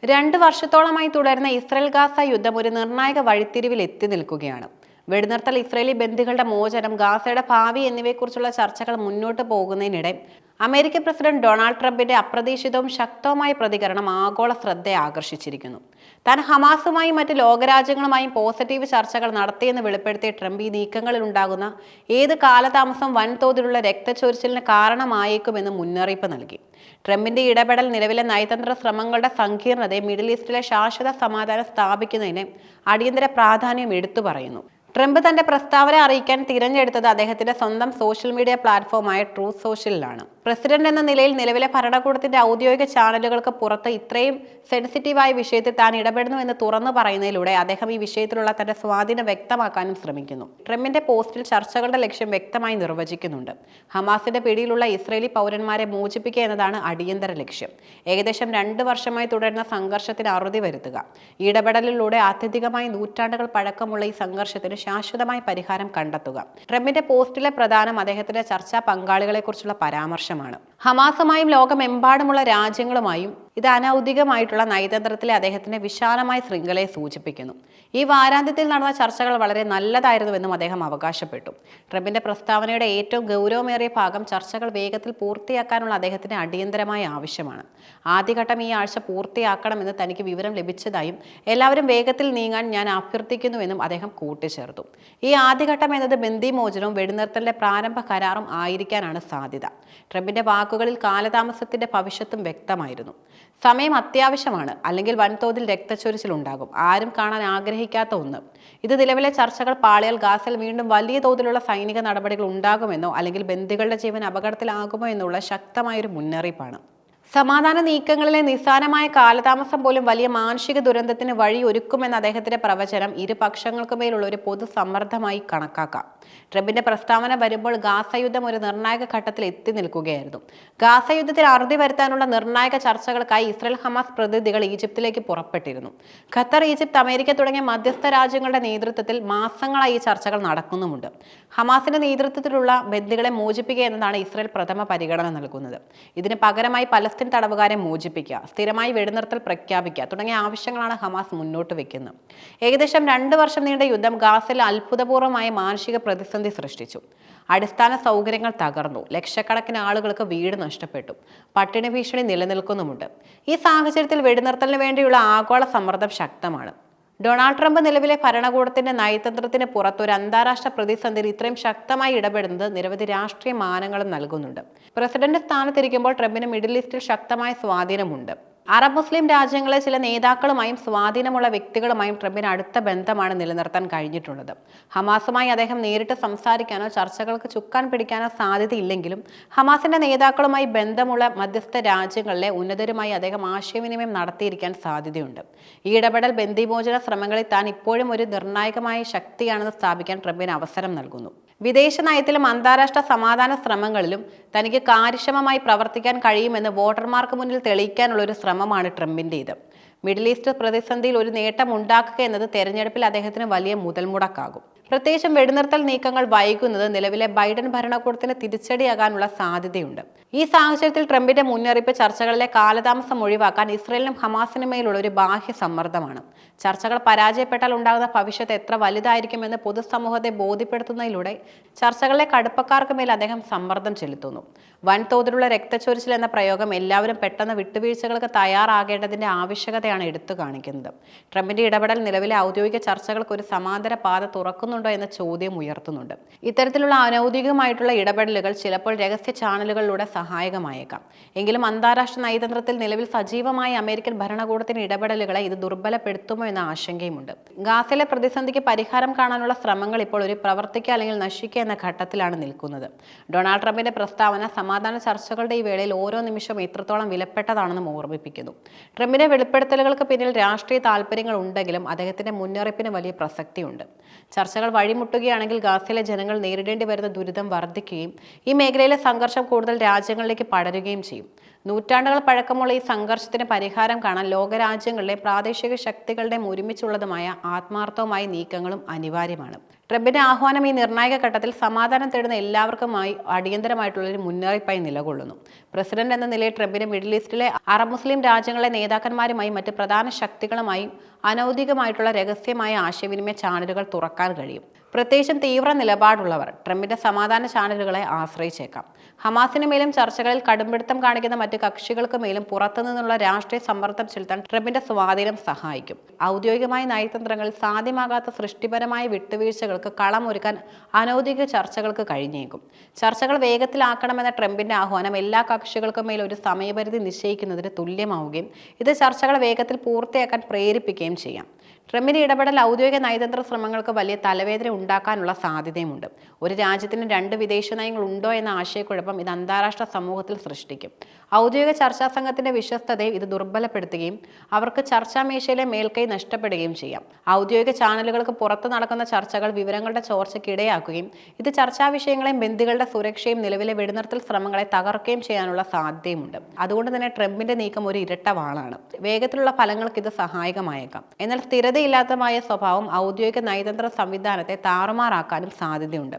2 വർഷത്തോളമായി തുടരുന്ന Israel Gaza യുദ്ധം ഒരു നിർണായക വഴിത്തിരിവിൽ എത്തി നിൽക്കുകയാണ്. വെടിനിർത്തൽ, ഇസ്രായേലി ബന്ദികളുടെ മോചനം, ഗാസയുടെ ഭാവി എന്നിവയെക്കുറിച്ചുള്ള ചർച്ചകൾ മുന്നോട്ട് പോകുന്നതിനിടെ അമേരിക്കൻ പ്രസിഡന്റ് ഡൊണാൾഡ് ട്രംപിന്റെ അപ്രതീക്ഷിതവും ശക്തവുമായ പ്രതികരണം ആഗോള ശ്രദ്ധയെ ആകർഷിച്ചിരിക്കുന്നു. താൻ ഹമാസുമായും മറ്റ് ലോകരാജ്യങ്ങളുമായും പോസിറ്റീവ് ചർച്ചകൾ നടത്തിയെന്ന് വെളിപ്പെടുത്തിയ ട്രംപ് ഈ നീക്കങ്ങളിൽ ഉണ്ടാകുന്ന ഏത് കാലതാമസം വൻതോതിലുള്ള രക്തച്ചൊരിച്ചിലിന് കാരണമായേക്കുമെന്ന് മുന്നറിയിപ്പ് നൽകി. ട്രംപിന്റെ ഇടപെടൽ നിലവിലെ നയതന്ത്ര ശ്രമങ്ങളുടെ സങ്കീർണതയെ മിഡിൽ ഈസ്റ്റിലെ ശാശ്വത സമാധാനം സ്ഥാപിക്കുന്നതിന് അടിയന്തര പ്രാധാന്യം എടുത്തു പറയുന്നു. ട്രംപ് തന്റെ പ്രസ്താവന അറിയിക്കാൻ തിരഞ്ഞെടുത്തത് അദ്ദേഹത്തിന്റെ സ്വന്തം സോഷ്യൽ മീഡിയ പ്ലാറ്റ്ഫോമായ ട്രൂത്ത് സോഷ്യലിലാണ്. പ്രസിഡന്റ് എന്ന നിലയിൽ നിലവിലെ ഭരണകൂടത്തിന്റെ ഔദ്യോഗിക ചാനലുകൾക്ക് പുറത്ത് ഇത്രയും സെൻസിറ്റീവായ വിഷയത്തിൽ താൻ ഇടപെടുന്നു എന്ന് തുറന്നു പറയുന്നതിലൂടെ അദ്ദേഹം ഈ വിഷയത്തിലുള്ള തന്റെ സ്വാധീനം വ്യക്തമാക്കാനും ശ്രമിക്കുന്നു. ട്രംപിന്റെ പോസ്റ്റിൽ ചർച്ചകളുടെ ലക്ഷ്യം വ്യക്തമായി നിർവചിക്കുന്നുണ്ട്. ഹമാസിന്റെ പിടിയിലുള്ള ഇസ്രയേലി പൗരന്മാരെ മോചിപ്പിക്കുക എന്നതാണ് അടിയന്തര ലക്ഷ്യം. ഏകദേശം 2 വർഷമായി തുടരുന്ന സംഘർഷത്തിന് അറുതി വരുത്തുക. ഈ ഇടപെടലിലൂടെ ആത്യന്തികമായി നൂറ്റാണ്ടുകൾ പഴക്കമുള്ള ഈ സംഘർഷത്തിന് ശാശ്വതമായ പരിഹാരം കണ്ടെത്തുക. ട്രംപിന്റെ പോസ്റ്റിലെ പ്രധാനം അദ്ദേഹത്തിന്റെ ചർച്ചാ പങ്കാളികളെക്കുറിച്ചുള്ള പരാമർശമാണ്. ഹമാസുമായും ലോകമെമ്പാടുമുള്ള രാജ്യങ്ങളുമായും ഇത് അനൗദ്യോഗികമായിട്ടുള്ള നയതന്ത്രത്തിലെ അദ്ദേഹത്തിന്റെ വിശാലമായ ശൃംഖലയെ സൂചിപ്പിക്കുന്നു. ഈ വാരാന്ത്യത്തിൽ നടന്ന ചർച്ചകൾ വളരെ നല്ലതായിരുന്നുവെന്നും അദ്ദേഹം അവകാശപ്പെട്ടു. ട്രംപിന്റെ പ്രസ്താവനയുടെ ഏറ്റവും ഗൗരവമേറിയ ഭാഗം ചർച്ചകൾ വേഗത്തിൽ പൂർത്തിയാക്കാനുള്ള അദ്ദേഹത്തിന്റെ അടിയന്തരമായ ആവശ്യമാണ്. ആദ്യഘട്ടം ഈ ആഴ്ച പൂർത്തിയാക്കണമെന്ന് തനിക്ക് വിവരം ലഭിച്ചതായും എല്ലാവരും വേഗത്തിൽ നീങ്ങാൻ ഞാൻ അഭ്യർത്ഥിക്കുന്നുവെന്നും അദ്ദേഹം കൂട്ടിച്ചേർത്തു. ഈ ആദ്യഘട്ടം എന്നത് ബന്ദിമോചനവും വെടിനിർത്തലിന്റെ പ്രാരംഭ കരാറും ആയിരിക്കാനാണ് സാധ്യത. ട്രംപിന്റെ വാക്കുകളിൽ കാലതാമസത്തിന്റെ ഭവിഷ്യത്തും വ്യക്തമായിരുന്നു. സമയം അത്യാവശ്യമാണ്, അല്ലെങ്കിൽ വൻതോതിൽ രക്തച്ചൊരിച്ചിൽ ഉണ്ടാകും. ആരും കാണാൻ ആഗ്രഹിക്കാത്ത ഒന്ന്. ഇത് നിലവിലെ ചർച്ചകൾ പാളിയാൽ ഗാസയിൽ വീണ്ടും വലിയ തോതിലുള്ള സൈനിക നടപടികൾ ഉണ്ടാകുമെന്നോ അല്ലെങ്കിൽ ബന്ദികളുടെ ജീവൻ അപകടത്തിലാകുമോ എന്നുള്ള ശക്തമായൊരു മുന്നറിയിപ്പാണ്. സമാധാന നീക്കങ്ങളിലെ നിസ്സാരമായ കാലതാമസം പോലും വലിയ മാനുഷിക ദുരന്തത്തിന് വഴി ഒരുക്കുമെന്ന അദ്ദേഹത്തിന്റെ പ്രവചനം ഇരുപക്ഷങ്ങൾക്കുമേലുള്ള ഒരു പൊതു സമ്മർദ്ദമായി കണക്കാക്കാം. ട്രംപിന്റെ പ്രസ്താവന വരുമ്പോൾ ഗാസ യുദ്ധം ഒരു നിർണായക ഘട്ടത്തിൽ എത്തി നിൽക്കുകയായിരുന്നു. ഗാസ യുദ്ധത്തിൽ അറുതി വരുത്താനുള്ള നിർണായക ചർച്ചകൾക്കായി ഇസ്രായേൽ ഹമാസ് പ്രതിനിധികൾ ഈജിപ്തിലേക്ക് പുറപ്പെട്ടിരുന്നു. ഖത്തർ, ഈജിപ്ത്, അമേരിക്ക തുടങ്ങിയ മധ്യസ്ഥ രാജ്യങ്ങളുടെ നേതൃത്വത്തിൽ മാസങ്ങളായി ഈ ചർച്ചകൾ നടക്കുന്നുമുണ്ട്. ഹമാസിന്റെ നേതൃത്വത്തിലുള്ള ബന്ദികളെ മോചിപ്പിക്കുക എന്നതാണ് ഇസ്രായേൽ പ്രഥമ പരിഗണന നൽകുന്നത്. ഇതിന് പകരമായി പലസ്തീൻ തടവുകാരെ മോചിപ്പിക്കുക, സ്ഥിരമായി വെടിനിർത്തൽ പ്രഖ്യാപിക്കുക തുടങ്ങിയ ആവശ്യങ്ങളാണ് ഹമാസ് മുന്നോട്ട് വെക്കുന്നത്. ഏകദേശം 2 വർഷം നീണ്ട യുദ്ധം ഗാസയിൽ അത്ഭുതപൂർവമായ മാനുഷിക പ്രതിസന്ധി സൃഷ്ടിച്ചു. അടിസ്ഥാന സൗകര്യങ്ങൾ തകർന്നു, ലക്ഷക്കണക്കിന് ആളുകൾക്ക് വീട് നഷ്ടപ്പെട്ടു, പട്ടിണി ഭീഷണി നിലനിൽക്കുന്നുമുണ്ട്. ഈ സാഹചര്യത്തിൽ വെടിനിർത്തലിന് വേണ്ടിയുള്ള ആഗോള സമ്മർദ്ദം ശക്തമാണ്. ഡൊണാൾഡ് ട്രംപ് നിലവിലെ ഭരണകൂടത്തിന്റെ നയതന്ത്രത്തിന് പുറത്ത് ഒരു അന്താരാഷ്ട്ര പ്രതിസന്ധിയിൽ ഇത്രയും ശക്തമായി ഇടപെടുന്നത് നിരവധി രാഷ്ട്രീയ മാനങ്ങളും നൽകുന്നുണ്ട്. പ്രസിഡന്റ് സ്ഥാനത്തിരിക്കുമ്പോൾ ട്രംപിന് മിഡിൽ ഈസ്റ്റിൽ ശക്തമായ സ്വാധീനമുണ്ട്. അറബ് മുസ്ലിം രാജ്യങ്ങളിലെ ചില നേതാക്കളുമായും സ്വാധീനമുള്ള വ്യക്തികളുമായും ട്രംപിന് അടുത്ത ബന്ധമാണ് നിലനിർത്താൻ കഴിഞ്ഞിട്ടുള്ളത്. ഹമാസുമായി അദ്ദേഹം നേരിട്ട് സംസാരിക്കാനോ ചർച്ചകൾക്ക് ചുക്കാൻ പിടിക്കാനോ സാധ്യതയില്ലെങ്കിലും ഹമാസിന്റെ നേതാക്കളുമായി ബന്ധമുള്ള മധ്യസ്ഥ രാജ്യങ്ങളിലെ ഉന്നതരുമായി അദ്ദേഹം ആശയവിനിമയം നടത്തിയിരിക്കാൻ സാധ്യതയുണ്ട്. ഈ ഇടപെടൽ ബന്ദിമോചന ശ്രമങ്ങളിൽ താൻ ഇപ്പോഴും ഒരു നിർണായകമായ ശക്തിയാണെന്ന് സ്ഥാപിക്കാൻ ട്രംപിന് അവസരം നൽകുന്നു. വിദേശ നയത്തിലും അന്താരാഷ്ട്ര സമാധാന ശ്രമങ്ങളിലും തനിക്ക് കാര്യക്ഷമമായി പ്രവർത്തിക്കാൻ കഴിയുമെന്ന് വോട്ടർമാർക്ക് മുന്നിൽ തെളിയിക്കാനുള്ള ഒരു ശ്രമമാണ് ട്രംപിൻ്റേത്. മിഡിൽ ഈസ്റ്റ് പ്രതിസന്ധിയിൽ ഒരു നേട്ടം ഉണ്ടാക്കുക എന്നത് തെരഞ്ഞെടുപ്പിൽ അദ്ദേഹത്തിന് വലിയ മുതൽമുടക്കാകും. പ്രത്യേകിച്ചും വെടിനിർത്തൽ നീക്കങ്ങൾ വൈകുന്നത് നിലവിലെ ബൈഡൻ ഭരണകൂടത്തിന് തിരിച്ചടിയാകാനുള്ള സാധ്യതയുണ്ട്. ഈ സാഹചര്യത്തിൽ ട്രംപിന്റെ മുന്നറിയിപ്പ് ചർച്ചകളിലെ കാലതാമസം ഒഴിവാക്കാൻ ഇസ്രായേലിനും ഹമാസിനുമേലുള്ള ഒരു ബാഹ്യ സമ്മർദ്ദമാണ്. ചർച്ചകൾ പരാജയപ്പെട്ടാൽ ഉണ്ടാകുന്ന ഭവിഷ്യത്ത് എത്ര വലുതായിരിക്കുമെന്ന് പൊതുസമൂഹത്തെ ബോധ്യപ്പെടുത്തുന്നതിലൂടെ ചർച്ചകളിലെ കടുപ്പക്കാർക്ക് മേൽ അദ്ദേഹം സമ്മർദ്ദം ചെലുത്തുന്നു. വൻതോതിലുള്ള രക്തച്ചൊരിച്ചിൽ എന്ന പ്രയോഗം എല്ലാവരും പെട്ടെന്ന് വിട്ടുവീഴ്ചകൾക്ക് തയ്യാറാകേണ്ടതിന്റെ ആവശ്യകതയാണ് എടുത്തു കാണിക്കുന്നത്. ട്രംപിന്റെ ഇടപെടൽ നിലവിലെ ഔദ്യോഗിക ചർച്ചകൾക്ക് ഒരു സമാന്തര പാത തുറക്കുന്നുണ്ടോ എന്ന ചോദ്യം ഉയർത്തുന്നുണ്ട്. ഇത്തരത്തിലുള്ള അനൗദ്യോഗികമായിട്ടുള്ള ഇടപെടലുകൾ ചിലപ്പോൾ രഹസ്യ ചാനലുകളിലൂടെ സഹായകമായേക്കാം. എങ്കിലും അന്താരാഷ്ട്ര നയതന്ത്രത്തിൽ നിലവിൽ സജീവമായ അമേരിക്കൻ ഭരണകൂടത്തിന്റെ ഇടപെടലുകളെ ഇത് ദുർബലപ്പെടുത്തുമോ എന്ന ആശങ്കയുമുണ്ട്. ഗാസയിലെ പ്രതിസന്ധിക്ക് പരിഹാരം കാണാനുള്ള ശ്രമങ്ങൾ ഇപ്പോൾ ഒരു പ്രവർത്തിക്കുക അല്ലെങ്കിൽ നശിക്കുക എന്ന ഘട്ടത്തിലാണ് നിൽക്കുന്നത്. ഡൊണാൾഡ് ട്രംപിന്റെ പ്രസ്താവന സമാധാന ചർച്ചകളുടെ ഈ വേളയിൽ ഓരോ നിമിഷവും എത്രത്തോളം വിലപ്പെട്ടതാണെന്നും ഓർമ്മിപ്പിക്കുന്നു. ട്രംപിന്റെ വെളിപ്പെടുത്തലുകൾക്ക് പിന്നിൽ രാഷ്ട്രീയ താല്പര്യങ്ങൾ ഉണ്ടെങ്കിലും അദ്ദേഹത്തിന്റെ മുന്നറിയിപ്പിന് വലിയ പ്രസക്തിയുണ്ട്. ചർച്ചകൾ വഴിമുട്ടുകയാണെങ്കിൽ ഗാസയിലെ ജനങ്ങൾ നേരിടേണ്ടി വരുന്ന ദുരിതം വർദ്ധിക്കുകയും ഈ മേഖലയിലെ സംഘർഷം കൂടുതൽ രാജ്യങ്ങളിലേക്ക് പടരുകയും ചെയ്യും. നൂറ്റാണ്ടുകൾ പഴക്കമുള്ള ഈ സംഘർഷത്തിന് പരിഹാരം കാണാൻ ലോകരാജ്യങ്ങളിലെ പ്രാദേശിക ശക്തികളുടെയും ഒരുമിച്ചുള്ളതുമായ ആത്മാർത്ഥവുമായ നീക്കങ്ങളും അനിവാര്യമാണ്. ട്രംപിന്റെ ആഹ്വാനം ഈ നിർണായക ഘട്ടത്തിൽ സമാധാനം തേടുന്ന എല്ലാവർക്കുമായി അടിയന്തരമായിട്ടുള്ളൊരു മുന്നറിയിപ്പായി നിലകൊള്ളുന്നു. പ്രസിഡന്റ് എന്ന നിലയിൽ ട്രംപിന് മിഡിൽ ഈസ്റ്റിലെ അറബ് മുസ്ലിം രാജ്യങ്ങളിലെ നേതാക്കന്മാരുമായും മറ്റ് പ്രധാന ശക്തികളുമായും അനൗദ്യോഗികമായിട്ടുള്ള രഹസ്യമായ ആശയവിനിമയ ചാനലുകൾ തുറക്കാൻ കഴിയും. പ്രത്യേകിച്ചും തീവ്ര നിലപാടുള്ളവർ ട്രംപിന്റെ സമാധാന ചാനലുകളെ ആശ്രയിച്ചേക്കാം. ഹമാസിന് മേലും ചർച്ചകളിൽ കടുംപിടുത്തം കാണിക്കുന്ന മറ്റ് കക്ഷികൾക്ക് മേലും പുറത്തുനിന്നുള്ള രാഷ്ട്രീയ സമ്മർദ്ദം ചെലുത്താൻ ട്രംപിന്റെ സ്വാധീനം സഹായിക്കും. ഔദ്യോഗികമായ നയതന്ത്രങ്ങളിൽ സാധ്യമാകാത്ത സൃഷ്ടിപരമായ വിട്ടുവീഴ്ചകൾക്ക് കളമൊരുക്കാൻ അനൗദ്യോഗിക ചർച്ചകൾക്ക് കഴിഞ്ഞേക്കും. ചർച്ചകൾ വേഗത്തിലാക്കണമെന്ന ട്രംപിന്റെ ആഹ്വാനം എല്ലാ കക്ഷികൾക്കും മേൽ ഒരു സമയപരിധി നിശ്ചയിക്കുന്നതിന് തുല്യമാവുകയും ഇത് ചർച്ചകൾ വേഗത്തിൽ പൂർത്തിയാക്കാൻ പ്രേരിപ്പിക്കുകയും ചെയ്യാം. ട്രംപിന്റെ ഇടപെടൽ ഔദ്യോഗിക നയതന്ത്ര ശ്രമങ്ങൾക്ക് വലിയ തലവേദന ഉണ്ടാക്കാനുള്ള സാധ്യതയുമുണ്ട്. ഒരു രാജ്യത്തിന് 2 വിദേശ നയങ്ങൾ ഉണ്ടോ എന്ന ആശയക്കുഴപ്പം ഇത് അന്താരാഷ്ട്ര സമൂഹത്തിൽ സൃഷ്ടിക്കും. ഔദ്യോഗിക ചർച്ചാ സംഘത്തിന്റെ വിശ്വസ്തതയെ ഇത് ദുർബലപ്പെടുത്തുകയും അവർക്ക് ചർച്ചാ മേശയിലെ മേൽക്കൈ നഷ്ടപ്പെടുകയും ചെയ്യാം. ഔദ്യോഗിക ചാനലുകൾക്ക് പുറത്ത് നടക്കുന്ന ചർച്ചകൾ വിവരങ്ങളുടെ ചോർച്ചയ്ക്ക് ഇടയാക്കുകയും ഇത് ചർച്ചാ വിഷയങ്ങളെയും ബന്ദികളുടെ സുരക്ഷയും നിലവിലെ വെടിനിർത്തൽ ശ്രമങ്ങളെ തകർക്കുകയും ചെയ്യാനുള്ള സാധ്യതയുമുണ്ട്. അതുകൊണ്ട് തന്നെ ട്രംപിന്റെ നീക്കം ഒരു ഇരട്ട വാളാണ്. വേഗത്തിലുള്ള ഫലങ്ങൾക്ക് ഇത് സഹായകമായേക്കാം. എന്നാൽ സ്ഥിരതയില്ലാത്തമായ സ്വഭാവം ഔദ്യോഗിക നയതന്ത്ര സംവിധാനത്തെ താറുമാറാക്കാനും സാധ്യതയുണ്ട്.